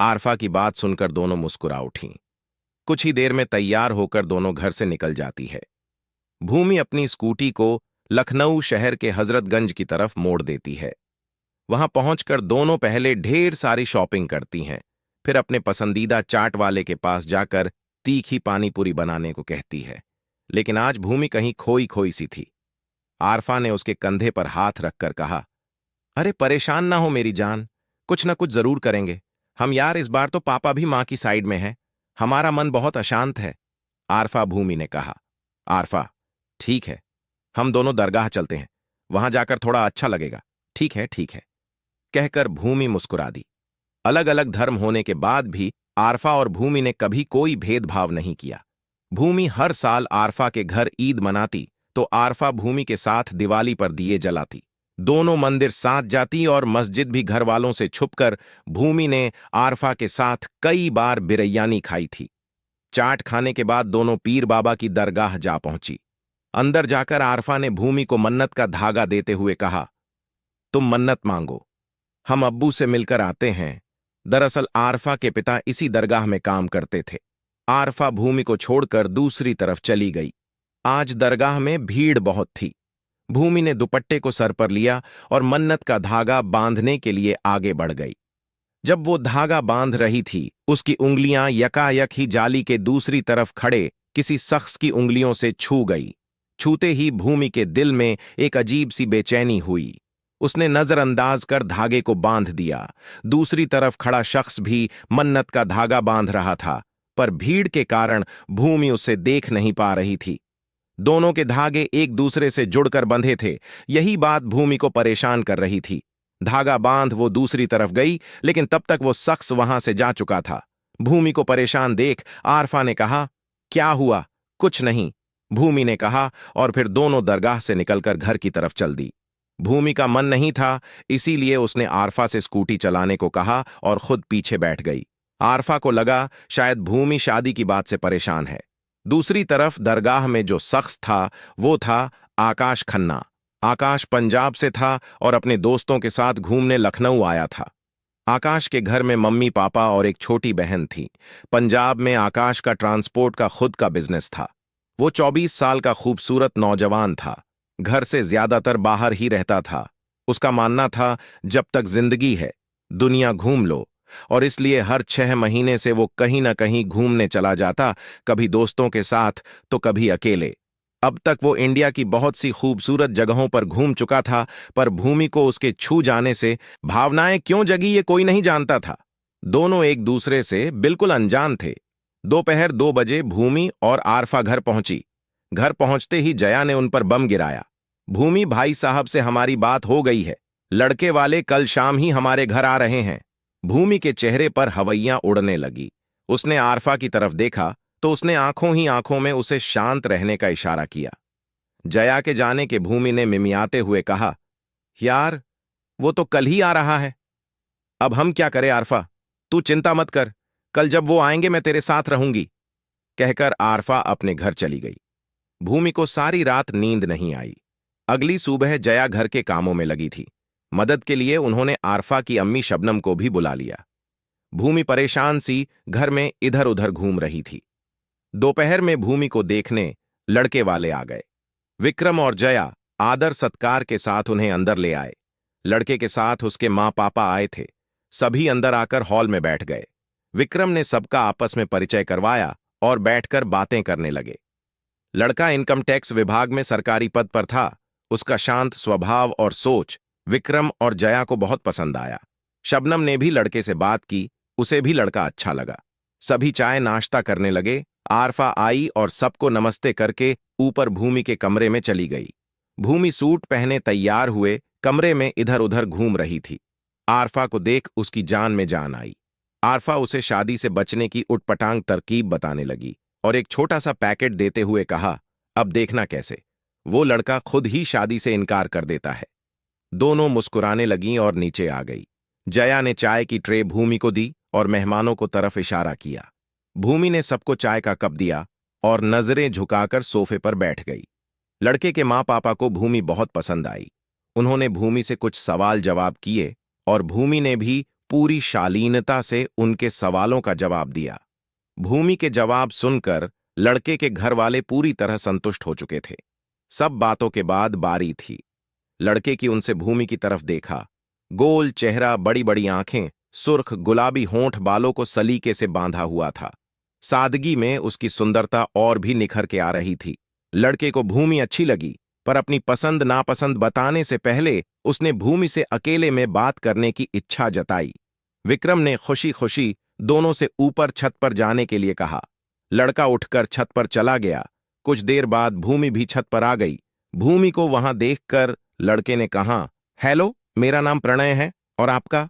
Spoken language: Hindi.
आरफा की बात सुनकर दोनों मुस्कुरा उठीं। कुछ ही देर में तैयार होकर दोनों घर से निकल जाती है। भूमि अपनी स्कूटी को लखनऊ शहर के हजरतगंज की तरफ मोड़ देती है। वहां पहुंचकर दोनों पहले ढेर सारी शॉपिंग करती हैं, फिर अपने पसंदीदा चाट वाले के पास जाकर तीखी पानीपुरी बनाने को कहती है। लेकिन आज भूमि कहीं खोई खोई सी थी। आरफा ने उसके कंधे पर हाथ रखकर कहा, अरे परेशान ना हो मेरी जान, कुछ ना कुछ जरूर करेंगे हम यार। इस बार तो पापा भी मां की साइड में है, हमारा मन बहुत अशांत है। आरफा भूमि ने कहा। आरफा, ठीक है, हम दोनों दरगाह चलते हैं, वहां जाकर थोड़ा अच्छा लगेगा। ठीक है ठीक है, कहकर भूमि मुस्कुरा दी। अलग अलग धर्म होने के बाद भी आरफा और भूमि ने कभी कोई भेदभाव नहीं किया। भूमि हर साल आरफा के घर ईद मनाती तो आरफा भूमि के साथ दिवाली पर दिए जलाती। दोनों मंदिर साथ जाती और मस्जिद भी घर वालों से छुपकर भूमि ने आरफा के साथ कई बार बिरयानी खाई थी। चाट खाने के बाद दोनों पीर बाबा की दरगाह जा पहुंची। अंदर जाकर आरफा ने भूमि को मन्नत का धागा देते हुए कहा, तुम मन्नत मांगो, हम अब्बू से मिलकर आते हैं। दरअसल आरफा के पिता इसी दरगाह में काम करते थे। आरफा भूमि को छोड़कर दूसरी तरफ चली गई। आज दरगाह में भीड़ बहुत थी। भूमि ने दुपट्टे को सर पर लिया और मन्नत का धागा बांधने के लिए आगे बढ़ गई। जब वो धागा बांध रही थी, उसकी उंगलियां यकायक ही जाली के दूसरी तरफ खड़े किसी शख्स की उंगलियों से छू गई। छूते ही भूमि के दिल में एक अजीब सी बेचैनी हुई। उसने नजरअंदाज कर धागे को बांध दिया। दूसरी तरफ खड़ा शख्स भी मन्नत का धागा बांध रहा था, पर भीड़ के कारण भूमि उसे देख नहीं पा रही थी। दोनों के धागे एक दूसरे से जुड़कर बंधे थे। यही बात भूमि को परेशान कर रही थी। धागा बांध वो दूसरी तरफ गई, लेकिन तब तक वो शख्स वहां से जा चुका था। भूमि को परेशान देख आरफा ने कहा, क्या हुआ? कुछ नहीं, भूमि ने कहा, और फिर दोनों दरगाह से निकलकर घर की तरफ चल दी। भूमि का मन नहीं था, इसीलिए उसने आरफा से स्कूटी चलाने को कहा और खुद पीछे बैठ गई। आरफा को लगा शायद भूमि शादी की बात से परेशान है। दूसरी तरफ दरगाह में जो शख्स था वो था आकाश खन्ना। आकाश पंजाब से था और अपने दोस्तों के साथ घूमने लखनऊ आया था। आकाश के घर में मम्मी पापा और एक छोटी बहन थी। पंजाब में आकाश का ट्रांसपोर्ट का खुद का बिजनेस था। वो 24 साल का खूबसूरत नौजवान था। घर से ज्यादातर बाहर ही रहता था। उसका मानना था जब तक जिंदगी है दुनिया घूम लो, और इसलिए हर 6 महीने से वो कहीं ना कहीं घूमने चला जाता, कभी दोस्तों के साथ तो कभी अकेले। अब तक वो इंडिया की बहुत सी खूबसूरत जगहों पर घूम चुका था, पर भूमि को उसके छू जाने से भावनाएं क्यों जगी ये कोई नहीं जानता था। दोनों एक दूसरे से बिल्कुल अनजान थे। दोपहर 2 बजे भूमि और आरफा घर पहुंची। घर पहुंचते ही जया ने उन पर बम गिराया। भूमि, भाई साहब से हमारी बात हो गई है, लड़के वाले कल शाम ही हमारे घर आ रहे हैं। भूमि के चेहरे पर हवैयां उड़ने लगी। उसने आरफा की तरफ देखा तो उसने आंखों ही आंखों में उसे शांत रहने का इशारा किया। जया के जाने के भूमि ने मिमियाते हुए कहा, यार वो तो कल ही आ रहा है, अब हम क्या करें आरफा, तू चिंता मत कर, कल जब वो आएंगे मैं तेरे साथ रहूंगी। कहकर आरफा अपने घर चली गई। भूमि को सारी रात नींद नहीं आई। अगली सुबह जया घर के कामों में लगी थी। मदद के लिए उन्होंने आरफा की अम्मी शबनम को भी बुला लिया। भूमि परेशान सी घर में इधर उधर घूम रही थी। दोपहर में भूमि को देखने लड़के वाले आ गए। विक्रम और जया आदर सत्कार के साथ उन्हें अंदर ले आए। लड़के के साथ उसके माँ पापा आए थे। सभी अंदर आकर हॉल में बैठ गए। विक्रम ने सबका आपस में परिचय करवाया और बैठकर बातें करने लगे। लड़का इनकम टैक्स विभाग में सरकारी पद पर था। उसका शांत स्वभाव और सोच विक्रम और जया को बहुत पसंद आया। शबनम ने भी लड़के से बात की, उसे भी लड़का अच्छा लगा। सभी चाय नाश्ता करने लगे। आरफा आई और सबको नमस्ते करके ऊपर भूमि के कमरे में चली गई। भूमि सूट पहने तैयार हुए कमरे में इधर उधर घूम रही थी। आरफा को देख उसकी जान में जान आई। आरफा उसे शादी से बचने की उटपटांग तरकीब बताने लगी और एक छोटा सा पैकेट देते हुए कहा, अब देखना कैसे वो लड़का खुद ही शादी से इनकार कर देता है। दोनों मुस्कुराने लगीं और नीचे आ गई। जया ने चाय की ट्रे भूमि को दी और मेहमानों को तरफ इशारा किया। भूमि ने सबको चाय का कप दिया और नजरें झुकाकर सोफे पर बैठ गई। लड़के के माँ पापा को भूमि बहुत पसंद आई। उन्होंने भूमि से कुछ सवाल जवाब किए और भूमि ने भी पूरी शालीनता से उनके सवालों का जवाब दिया। भूमि के जवाब सुनकर लड़के के घर वाले पूरी तरह संतुष्ट हो चुके थे। सब बातों के बाद बारी थी। लड़के की उनसे भूमि की तरफ देखा। गोल चेहरा, बड़ी बड़ी आंखें, सुर्ख गुलाबी होंठ बालों को सलीके से बांधा हुआ था। सादगी में उसकी सुंदरता और भी निखर के आ रही थी। लड़के को भूमि अच्छी लगी, पर अपनी पसंद नापसंद बताने से पहले उसने भूमि से अकेले में बात करने की इच्छा जताई। विक्रम ने खुशी खुशी दोनों से ऊपर छत पर जाने के लिए कहा। लड़का उठकर छत पर चला गया। कुछ देर बाद भूमि भी छत पर आ गई। भूमि को वहां देखकर लड़के ने कहा, हेलो, मेरा नाम प्रणय है, और आपका?